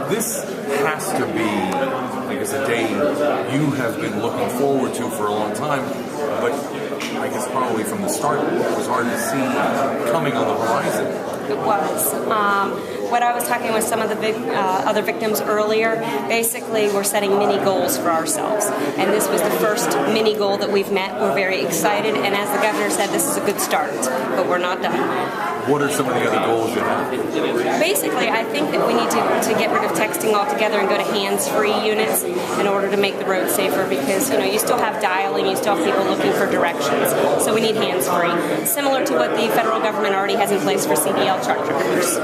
This has to be, I guess, a day you have been looking forward to for a long time, but I guess probably from the start it was hard to see coming on the horizon. It was. When I was talking with some of the other victims earlier, basically we're setting mini goals for ourselves. And this was the first mini goal that we've met. We're very excited, and as the governor said, this is a good start, but we're not done. What are some of the other goals you have? Basically, I think that we need to get rid of texting altogether and go to hands-free units in order to make the road safer, because you still have dialing, you still have people looking for directions, so we need hands-free. Similar to what the federal government already has in place for CDL truck drivers.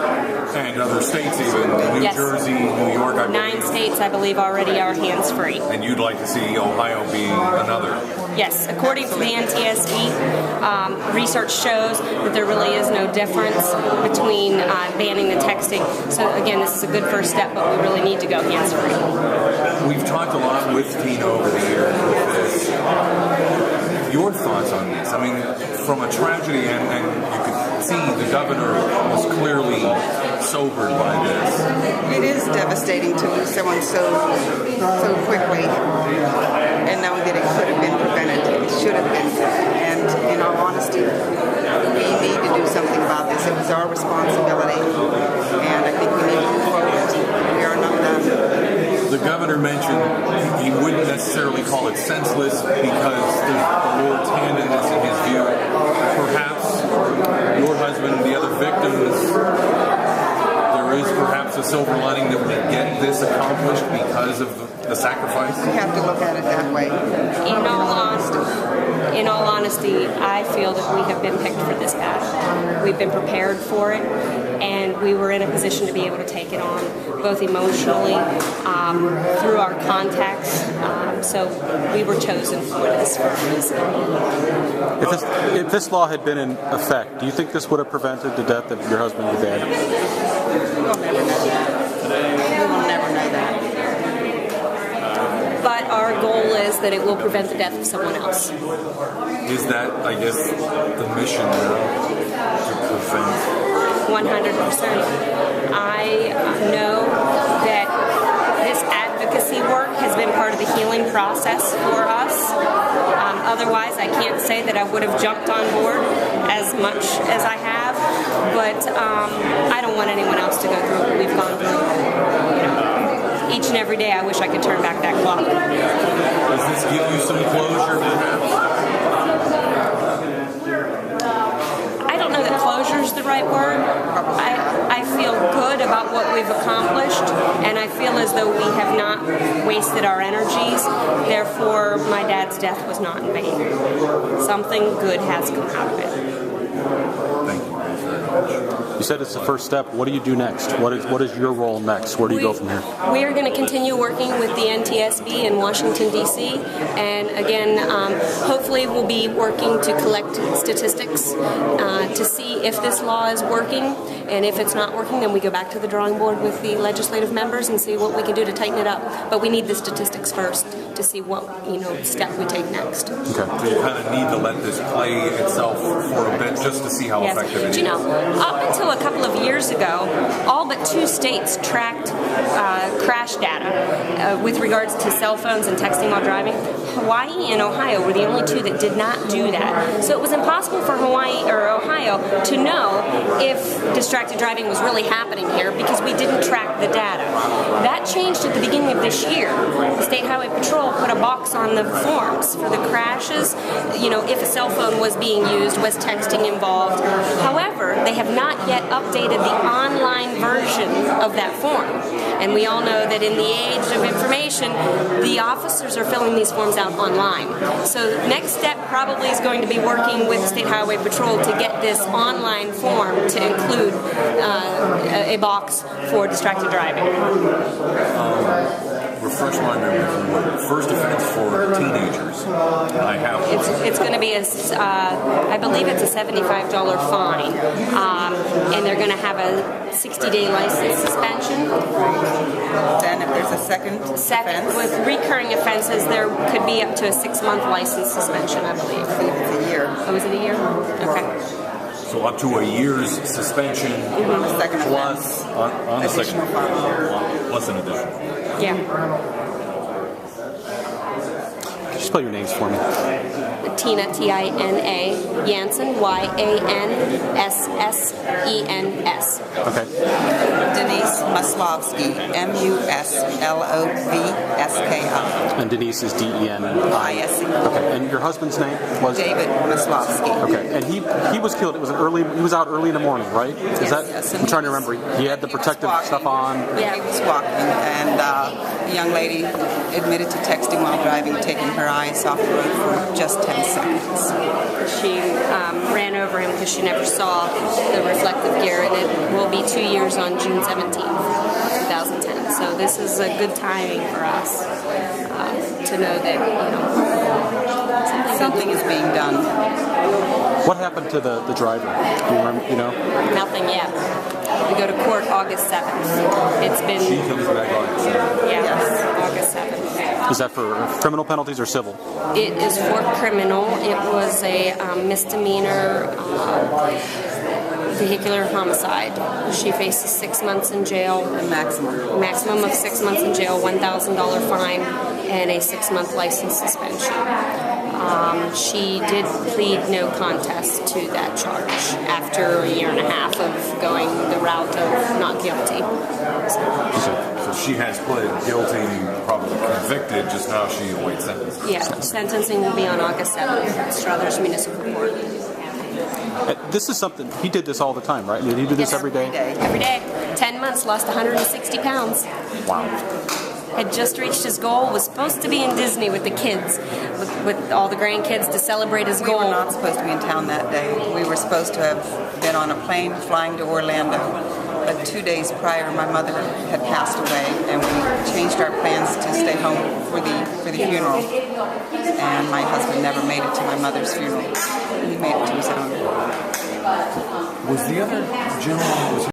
And other states even, New Jersey, New York, I believe. 9 states, I believe, already are hands-free. And you'd like to see Ohio being another? Yes. According to the NTSB, research shows that there really is no difference between banning the texting. So again, this is a good first step, but we really need to go hands-free. We've talked a lot with Tina over the years with this. Your thoughts on this? I mean, from a tragedy, and you could see the governor was clearly sobered by this. It is devastating to lose someone so quickly, and knowing that it could have been prevented. It should have been. And in all honesty, we need to do something about this. It was our responsibility, and I think we need to move forward. We are not done. The governor mentioned he wouldn't necessarily call it senseless because there's the Lord's hand in this, in his view. Perhaps your husband and the other victims, there is perhaps a silver lining that we get this accomplished because of the sacrifice? We have to look at it that way. In all honesty, I feel that we have been picked for this battle. We've been prepared for it, and we were in a position to be able to take it on, both emotionally, through our contacts. So we were chosen for this for a reason. If this law had been in effect, do you think this would have prevented the death of your husband and dad? We'll never know that. We will never know that. But our goal is that it will prevent the death of someone else. Is that, I guess, the mission now, to prevent? 100%. I know that this advocacy work has been part of the healing process for us. Otherwise, I can't say that I would have jumped on board as much as I have, but I don't want anyone else to go through what we've gone through. Each and every day I wish I could turn back that clock. Does this give you some closure, perhaps? I don't know that closure is the right word. I feel good about what we've accomplished, and I feel as though we have not wasted our energies. Therefore, my dad's death was not in vain. Something good has come out of it. Thank you very much. You said it's the first step. What do you do next? What is your role next? Where do you go from here? We are going to continue working with the NTSB in Washington, D.C. And again, hopefully we'll be working to collect statistics to see if this law is working. And if it's not working, then we go back to the drawing board with the legislative members and see what we can do to tighten it up. But we need the statistics first to see what step we take next. Okay. So you kind of need to let this play itself for a bit just to see how effective it is. Up until a couple of years ago, all but 2 states tracked crash data with regards to cell phones and texting while driving. Hawaii and Ohio were the only 2 that did not do that. So it was impossible for Hawaii or Ohio to know if distracted driving was really happening here because we didn't track the data. That changed at the beginning of this year. The State Highway Patrol put a box on the forms for the crashes, if a cell phone was being used, was texting involved. However, they have not yet updated the online version of that form. And we all know that in the age of information, the officers are filling these forms out online. So the next step probably is going to be working with State Highway Patrol to get this online form to include a box for distracted driving. Refresh my memory. First offense for teenagers. I have. It's going to be I believe it's a $75 fine, and they're going to have a 60-day license suspension. Then if there's a second offense, with recurring offenses, there could be up to a 6-month license suspension, I believe. I believe it's a year. Oh, is it a year? Okay. So up to a year's suspension Second plus on the second plus an addition. Yeah. Just spell your names for me. Tina, Tina, Yanssen, Yanssens. Okay. Denise Muslovski, Muslovski. And Denise is D-E-N-I. ISE. Okay. And your husband's name was? David Muslovski. Okay. And he was killed. He was out early in the morning, right? Is that? Yes. I'm trying to remember. He had the protective stuff on. Yeah, he was walking, and the young lady admitted to texting while driving, taking her eyes off the road for just 10 seconds. She ran over him because she never saw the reflective gear, and it will be 2 years on June 17th, 2010. So this is a good timing for us to know that Something is being done. What happened to the driver? Do you remember? You know? Nothing yet. We go to court August 7th. It's been She comes back August 7th. yes, August 7th. Is that for criminal penalties or civil? It is for criminal. It was a misdemeanor vehicular homicide. She faces 6 months in jail, maximum of 6 months in jail, $1,000 fine, and a 6-month license suspension. She did plead no contest to that charge after a year and a half of going the route of not guilty. So she has pled guilty, probably convicted, just now she awaits sentencing. Yeah, sentencing will be on August 7th at Struthers Municipal Court. This is something, he did this all the time, right? Did he do this every day? Every day. 10 months, lost 160 pounds. Wow. Had just reached his goal, was supposed to be in Disney with the kids, with all the grandkids to celebrate his We goal. were not supposed to be in town that day. We were supposed to have been on a plane flying to Orlando. But 2 days prior, my mother had passed away, and we changed our plans to stay home for the funeral. And my husband never made it to my mother's funeral. He made it to his own. Was the other gentleman